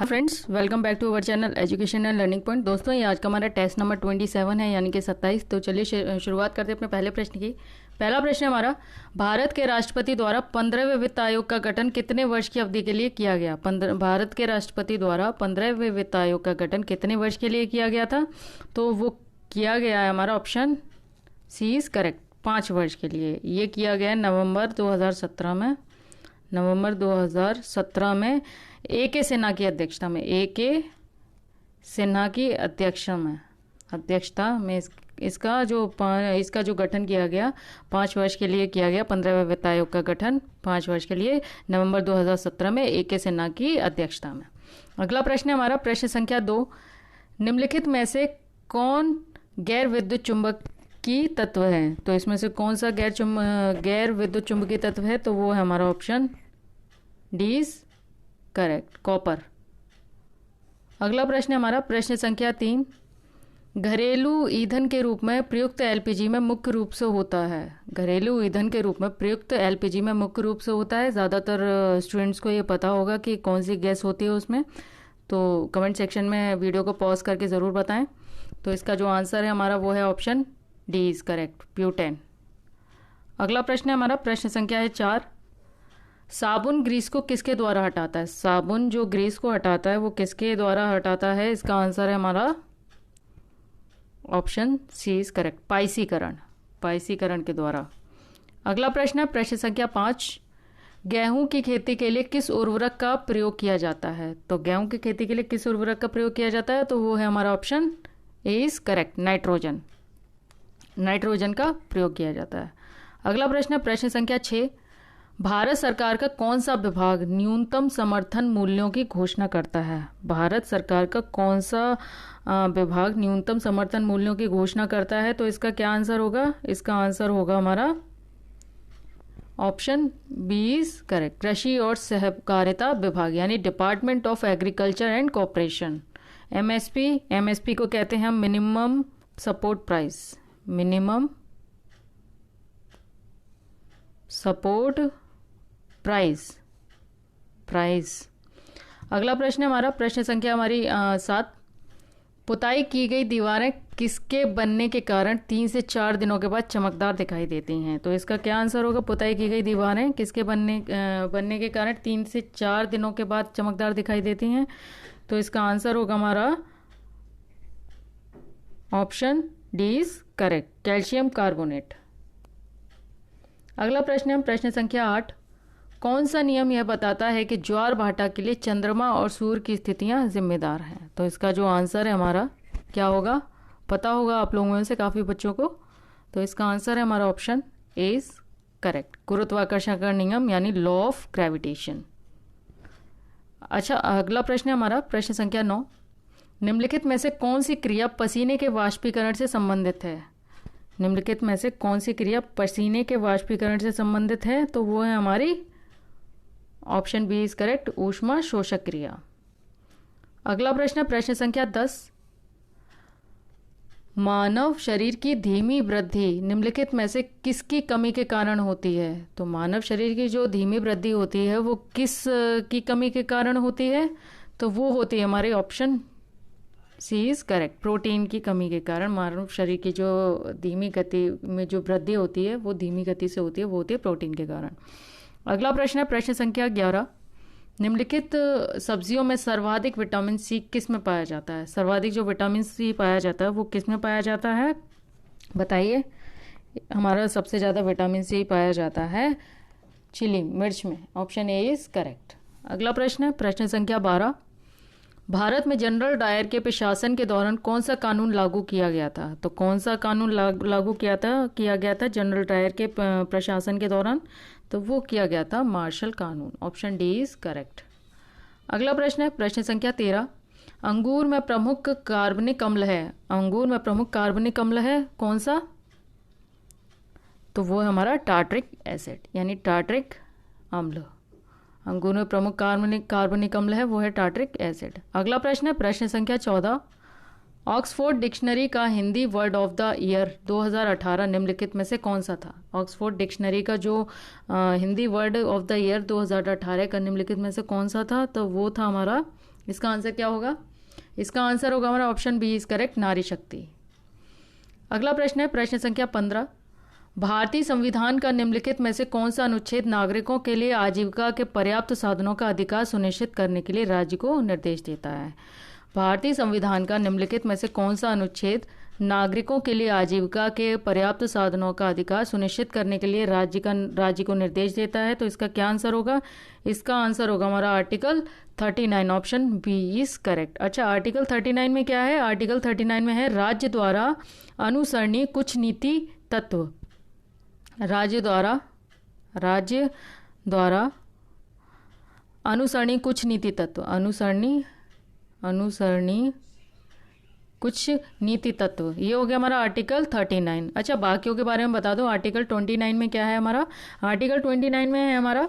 Friends, welcome back to our channel education and learning point. दोस्तों, ये आज का हमारा टेस्ट नंबर 27 है, यानी कि 27। तो चलिए शुरुआत करते हैं अपने पहले प्रश्न की। पहला प्रश्न है हमारा, भारत के राष्ट्रपति द्वारा 15वें वित्त आयोग का गठन कितने वर्ष की अवधि के लिए किया गया? भारत के राष्ट्रपति द्वारा 15वें वित्त आयोग का गठन कितने वर्ष के लिए किया गया था? तो वो किया गया है हमारा ऑप्शन सी इज करेक्ट, 5 वर्ष के लिए। ये किया गया है नवंबर 2017 में। नवंबर 2017 में ए के सिन्हा की अध्यक्षता में, ए के सिन्हा की अध्यक्षता में इसका जो गठन किया गया 5 वर्ष के लिए किया गया। 15वें वित्त आयोग का गठन 5 वर्ष के लिए नवंबर 2017 में ए के सिन्हा की अध्यक्षता में। अगला प्रश्न है हमारा, प्रश्न संख्या 2। निम्नलिखित में से कौन गैर विद्युत चुंबकीय तत्व है? तो इसमें से कौन सा गैर विद्युत चुंबकीय तत्व है? तो वो है हमारा option D is correct, copper. अगला प्रश्न है हमारा, प्रश्न संख्या 3। घरेलू ईंधन के रूप में प्रयुक्त एलपीजी में मुख्य रूप से होता है। घरेलू ईंधन के रूप में प्रयुक्त एलपीजी में मुख्य रूप से होता है। ज़्यादातर स्टूडेंट्स को ये पता होगा कि कौन सी गैस होती है उसमें। तो कमेंट सेक्शन में वीडियो को पॉज करके ज़रूर बताएं। तो इसका जो आंसर है हमारा वो है option D is correct, butane. अगला प्रश्न है हमारा, प्रश्न संख्या है 4। साबुन ग्रीस को किसके द्वारा हटाता है? साबुन जो ग्रीस को हटाता है वो किसके द्वारा हटाता है? इसका आंसर है हमारा ऑप्शन सी इज करेक्ट, पाइसीकरण के द्वारा। अगला प्रश्न है, प्रश्न संख्या 5। गेहूं की खेती के लिए किस उर्वरक का प्रयोग किया जाता है? तो गेहूं की खेती के लिए किस उर्वरक का प्रयोग किया जाता है? तो वो है हमारा option A is correct, nitrogen का प्रयोग किया जाता है। अगला प्रश्न है, प्रश्न संख्या 6। भारत सरकार का कौन सा विभाग न्यूनतम समर्थन मूल्यों की घोषणा करता है? भारत सरकार का कौन सा विभाग न्यूनतम समर्थन मूल्यों की घोषणा करता है? तो इसका क्या आंसर होगा? इसका आंसर होगा हमारा ऑप्शन बी इज करेक्ट, कृषि और सहकारिता विभाग, यानी department of agriculture and corporation. MSP को कहते हैं हम मिनिमम सपोर्ट प्राइस। अगला प्रश्न है हमारा, प्रश्न संख्या हमारी 7। पुताई की गई दीवारें किसके बनने के कारण 3 से 4 दिनों के बाद चमकदार दिखाई देती हैं? तो इसका क्या आंसर होगा? पुताई की गई दीवारें किसके बनने के कारण 3 से 4 दिनों के बाद चमकदार दिखाई देती हैं? तो इसका आंसर होगा हमारा option D is correct, calcium carbonate. अगला प्रश्न है प्रश्न संख्या 8। कौन सा नियम यह बताता है कि ज्वार भाटा के लिए चंद्रमा और सूर्य की स्थितियां जिम्मेदार हैं? तो इसका जो आंसर है हमारा क्या होगा? पता होगा आप लोगों में से काफ़ी बच्चों को। तो इसका आंसर है हमारा ऑप्शन ए इज करेक्ट, गुरुत्वाकर्षण का नियम, यानी लॉ ऑफ ग्रेविटेशन। अच्छा, अगला प्रश्न है हमारा, प्रश्न संख्या 9। निम्नलिखित में से कौन सी क्रिया पसीने के वाष्पीकरण से संबंधित है? निम्नलिखित में से कौन सी क्रिया पसीने के वाष्पीकरण से संबंधित है? तो वो है हमारी ऑप्शन बी इज करेक्ट, ऊष्मा शोषक क्रिया। अगला प्रश्न, प्रश्न संख्या 10। मानव शरीर की धीमी वृद्धि निम्नलिखित में से किसकी कमी के कारण होती है? तो मानव शरीर की जो धीमी वृद्धि होती है वो किस की कमी के कारण होती है? तो वो होती है हमारे option C is correct, protein की कमी के कारण मानव शरीर की जो धीमी गति में जो वृद्धि होती है वो धीमी गति से होती है, वो होती है प्रोटीन के कारण। अगला प्रश्न है, प्रश्न संख्या 11। निम्नलिखित सब्जियों में सर्वाधिक विटामिन सी किस में पाया जाता है? सर्वाधिक जो विटामिन सी पाया जाता है वो किस में पाया जाता है? बताइए। हमारा सबसे ज़्यादा विटामिन सी पाया जाता है चिली मिर्च में, ऑप्शन ए इज करेक्ट। अगला प्रश्न है, प्रश्न संख्या 12। भारत में जनरल डायर के प्रशासन के दौरान कौन सा कानून लागू किया गया था? तो कौन सा कानून लागू किया गया था जनरल डायर के प्रशासन के दौरान? तो वो किया गया था मार्शल कानून, ऑप्शन डी इज करेक्ट। अगला प्रश्न है, प्रश्न संख्या 13। अंगूर में प्रमुख कार्बनिक अम्ल है, कौन सा? तो वो है हमारा टार्ट्रिक एसिड, यानी टार्ट्रिक अम्ल। अंगूर में प्रमुख कार्बनिक अम्ल है वो है टार्ट्रिक एसिड। अगला प्रश्न है, प्रश्न संख्या 14। ऑक्सफोर्ड डिक्शनरी का Hindi word of the year 2018 निम्नलिखित में से कौन सा था? ऑक्सफोर्ड डिक्शनरी का जो Hindi word of the year 2018 का निम्नलिखित में से कौन सा था? तो वो था हमारा इसका आंसर क्या होगा? इसका आंसर होगा हमारा ऑप्शन बी इज करेक्ट, नारी शक्ति। अगला प्रश्न है प्रश्न संख्या 15। भारतीय संविधान का निम्नलिखित में से कौन सा अनुच्छेद नागरिकों के लिए आजीविका के पर्याप्त साधनों का अधिकार सुनिश्चित करने के लिए राज्य को निर्देश देता है? भारतीय संविधान का निम्नलिखित में से कौन सा अनुच्छेद नागरिकों के लिए आजीविका के पर्याप्त साधनों का अधिकार सुनिश्चित करने के लिए राज्य को निर्देश देता है? तो इसका क्या आंसर होगा? इसका आंसर होगा हमारा article 39, option B is correct. अच्छा, आर्टिकल 39 में क्या है? आर्टिकल 39 में है राज्य द्वारा अनुसरणीय कुछ नीति तत्व। राज्य द्वारा अनुसरणीय कुछ नीति तत्व, अनुसरणीय कुछ नीति तत्व, ये हो गया हमारा आर्टिकल 39। अच्छा, बाकियों के बारे में बता दो। आर्टिकल 29 में क्या है हमारा? आर्टिकल 29 में है हमारा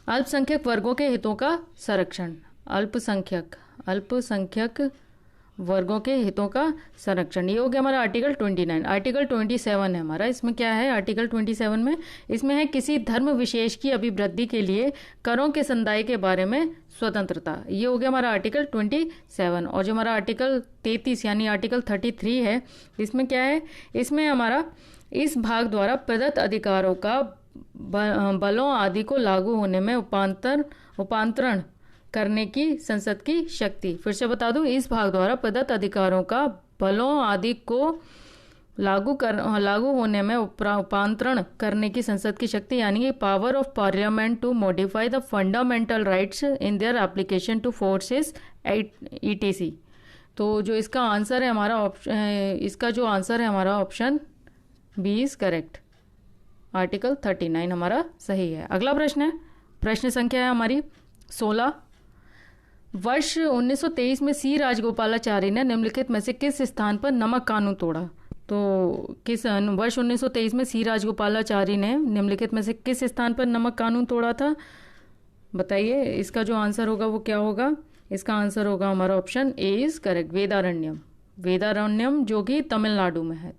अल्पसंख्यक वर्गों के हितों का संरक्षण। अल्पसंख्यक वर्गों के हितों का संरक्षण, ये हो गया हमारा आर्टिकल 29। आर्टिकल 27 है हमारा, इसमें क्या है? आर्टिकल 27 में इसमें है किसी धर्म विशेष की अभिवृद्धि के लिए करों के संदाय के बारे में स्वतंत्रता, ये हो गया हमारा आर्टिकल 27। और जो हमारा आर्टिकल 33 यानी आर्टिकल 33 है, इसमें क्या है? इसमें हमारा इस भाग द्वारा प्रदत्त अधिकारों का बलों आदि को लागू होने में उपांतरण करने की संसद की शक्ति। फिर से बता दूं, इस भाग द्वारा प्रदत्त अधिकारों का बलों आदि को लागू होने में उपांतरण करने की संसद की शक्ति, यानी कि power of parliament to modify the fundamental rights in their application to forces ETC। तो जो इसका आंसर है हमारा option B is correct, article 39 हमारा सही है। अगला प्रश्न है प्रश्न संख्या है हमारी 16। वर्ष 1923 में सी राजगोपालाचारी ने निम्नलिखित में से किस स्थान पर नमक कानून तोड़ा? तो किस वर्ष 1923 में सी राजगोपालाचारी ने निम्नलिखित में से किस स्थान पर नमक कानून तोड़ा था? बताइए, इसका जो आंसर होगा वो क्या होगा? इसका आंसर होगा हमारा option A is correct, Vedaranyam, जो कि तमिलनाडु में है,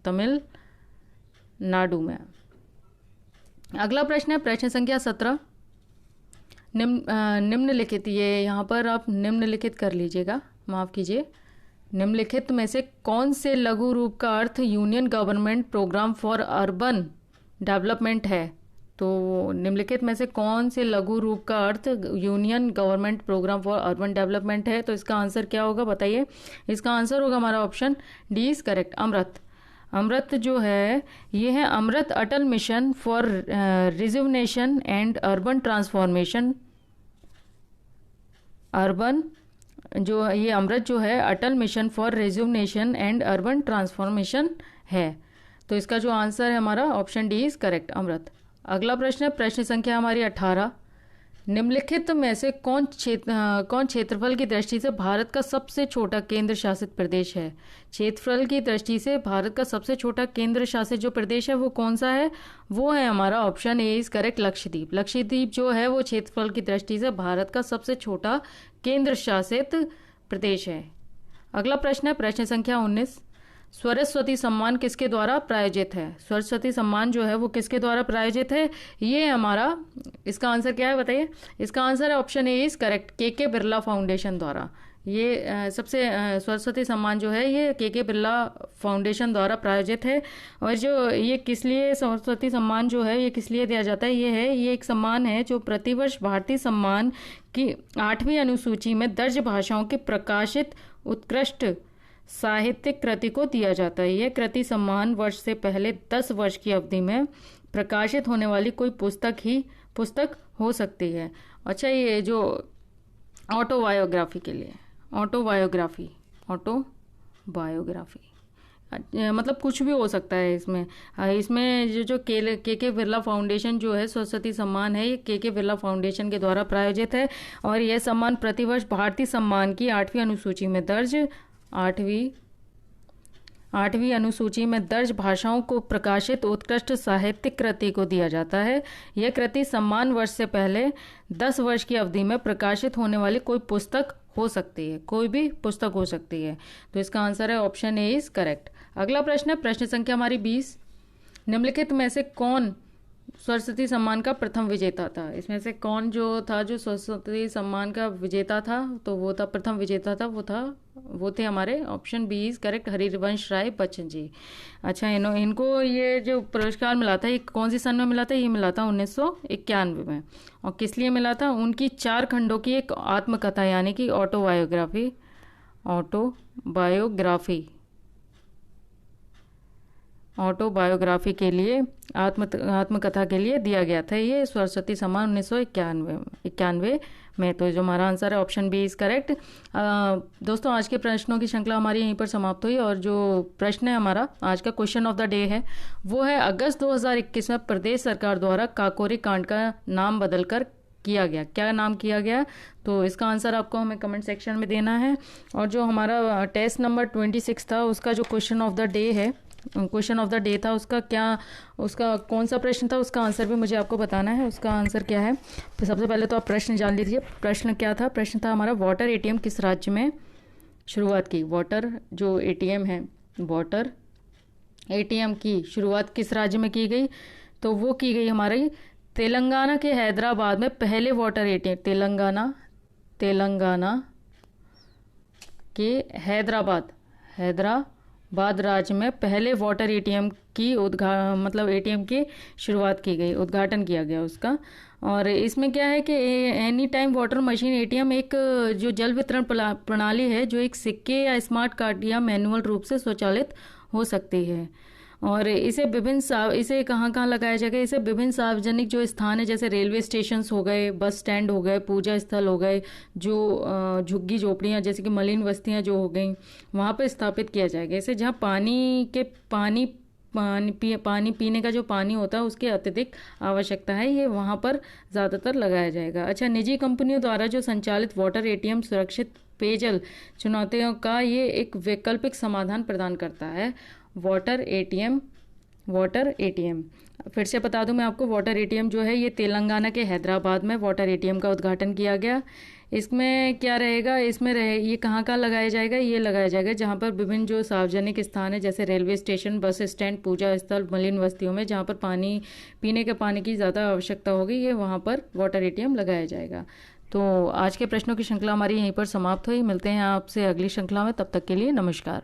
अगला प्रश्न है प्रश्न संख्या 17। निम्नलिखित, ये यहाँ पर आप निम्नलिखित कर लीजिएगा, माफ़ कीजिए। निम्नलिखित में से कौन से लघु रूप का अर्थ union government programme for urban development है? तो निम्नलिखित में से कौन से लघु रूप का अर्थ union government programme for urban development है? तो इसका आंसर क्या होगा? बताइए। इसका आंसर होगा हमारा option D is correct, Amrut जो है ये है Amrut Atal mission for rejuvenation and urban transformation. ये अमृत जो है Atal mission for rejuvenation and urban transformation है। तो इसका जो आंसर है हमारा option D is correct, Amrut. अगला प्रश्न है प्रश्न संख्या हमारी 18। निम्नलिखित में से कौन क्षेत्रफल की दृष्टि से भारत का सबसे छोटा केंद्र शासित प्रदेश है? क्षेत्रफल की दृष्टि से भारत का सबसे छोटा केंद्र शासित जो प्रदेश है वो कौन सा है? वो है हमारा option A is correct, Lakshadweep. Lakshadweep जो है वो क्षेत्रफल की दृष्टि से भारत का सबसे छोटा केंद्र शासित प्रदेश है। अगला प्रश्न है प्रश्न संख्या 19। सरस्वती सम्मान किसके द्वारा प्रायोजित है? सरस्वती सम्मान जो है वो किसके द्वारा प्रायोजित है? ये हमारा, इसका आंसर क्या है बताइए? इसका आंसर है ऑप्शन ए इज करेक्ट, के बिरला फाउंडेशन द्वारा। ये सबसे सरस्वती सम्मान जो है ये के बिरला फाउंडेशन द्वारा प्रायोजित है। और जो ये किस लिए सरस्वती सम्मान जो है ये किस लिए दिया जाता है? ये एक सम्मान है जो प्रतिवर्ष भारतीय सम्मान की 8वीं अनुसूची में दर्ज भाषाओं की प्रकाशित उत्कृष्ट साहित्यिक कृति को दिया जाता है। यह कृति सम्मान वर्ष से पहले 10 वर्ष की अवधि में प्रकाशित होने वाली कोई पुस्तक हो सकती है। अच्छा, ये जो ऑटोबायोग्राफी के लिए ऑटोबायोग्राफी मतलब कुछ भी हो सकता है इसमें जो के बिरला फाउंडेशन जो है सरस्वती सम्मान है, ये के बिरला फाउंडेशन के द्वारा प्रायोजित है। और यह सम्मान प्रतिवर्ष भारतीय सम्मान की 8वीं अनुसूची में दर्ज 8वीं अनुसूची में दर्ज भाषाओं को प्रकाशित उत्कृष्ट साहित्यिक कृति को दिया जाता है। यह कृति सम्मान वर्ष से पहले 10 वर्ष की अवधि में प्रकाशित होने वाली कोई पुस्तक हो सकती है, कोई भी पुस्तक हो सकती है। तो इसका आंसर है ऑप्शन ए इज करेक्ट। अगला प्रश्न है प्रश्न संख्या हमारी 20। निम्नलिखित में से कौन सरस्वती सम्मान का प्रथम विजेता था? इसमें से कौन जो था जो सरस्वती सम्मान का विजेता था, तो वो था प्रथम विजेता था, वो थे हमारे option B is correct, Harivansh Rai Bachchan ji. अच्छा, इनको ये जो पुरस्कार मिला था, ये कौन सी सन में मिला था? ये मिला था 1991 में। और किस लिए मिला था? उनकी 4 खंडों की एक आत्मकथा यानी कि ऑटोबायोग्राफी ऑटोबायोग्राफी के लिए, आत्मकथा के लिए दिया गया था ये सरस्वती सम्मान 1991 में। तो जो हमारा आंसर है ऑप्शन बी इज करेक्ट। दोस्तों, आज के प्रश्नों की श्रृंखला हमारी यहीं पर समाप्त हुई, और जो प्रश्न है हमारा आज का क्वेश्चन ऑफ द डे है वो है, अगस्त 2021 में प्रदेश सरकार द्वारा काकोरी कांड का नाम बदलकर किया गया, क्या नाम किया गया? तो इसका आंसर आपको हमें कमेंट सेक्शन में देना है। और जो हमारा टेस्ट नंबर 26 था, उसका जो क्वेश्चन ऑफ द डे था, उसका कौन सा प्रश्न था, उसका आंसर भी मुझे आपको बताना है। उसका आंसर क्या है? तो सबसे पहले तो आप प्रश्न जान लीजिए। प्रश्न क्या था? प्रश्न था हमारा, वाटर एटीएम किस राज्य में शुरुआत की? वाटर जो एटीएम है, वाटर एटीएम की शुरुआत किस राज्य में की गई? तो वो की गई हमारी तेलंगाना के हैदराबाद में पहले वाटर एटीएम। तेलंगाना के हैदराबाद राज्य में पहले वाटर एटीएम की एटीएम की शुरुआत की गई, उद्घाटन किया गया उसका। और इसमें क्या है कि any time water machine ATM एक जो जल वितरण प्रणाली है, जो एक सिक्के या स्मार्ट कार्ड या मैनुअल रूप से स्वचालित हो सकती है। और इसे कहाँ लगाया जाएगा? इसे विभिन्न सार्वजनिक जो स्थान है, जैसे रेलवे स्टेशन हो गए, बस स्टैंड हो गए, पूजा स्थल हो गए, जो झुग्गी झोपड़ियाँ जैसे कि मलिन बस्तियाँ जो हो गई, वहाँ पे स्थापित किया जाएगा। इसे जहाँ पानी पीने का जो पानी होता है उसकी अत्यधिक आवश्यकता है, ये वहाँ पर ज़्यादातर लगाया जाएगा। अच्छा, निजी कंपनियों द्वारा जो संचालित वाटर एटीएम सुरक्षित पेयजल चुनौतियों का ये एक वैकल्पिक समाधान प्रदान करता है। वाटर एटीएम फिर से बता दूं मैं आपको, वाटर एटीएम जो है ये तेलंगाना के हैदराबाद में वाटर एटीएम का उद्घाटन किया गया। इसमें क्या रहेगा? ये कहाँ लगाया जाएगा? ये लगाया जाएगा जहाँ पर विभिन्न जो सार्वजनिक स्थान है, जैसे रेलवे स्टेशन, बस स्टैंड, पूजा स्थल, मलिन बस्तियों में जहाँ पर पीने के पानी की ज़्यादा आवश्यकता होगी, ये वहाँ पर वाटर एटीएम लगाया जाएगा। तो आज के प्रश्नों की श्रृंखला हमारी यहीं पर समाप्त हुई। मिलते हैं आपसे अगली श्रृंखला में, तब तक के लिए नमस्कार।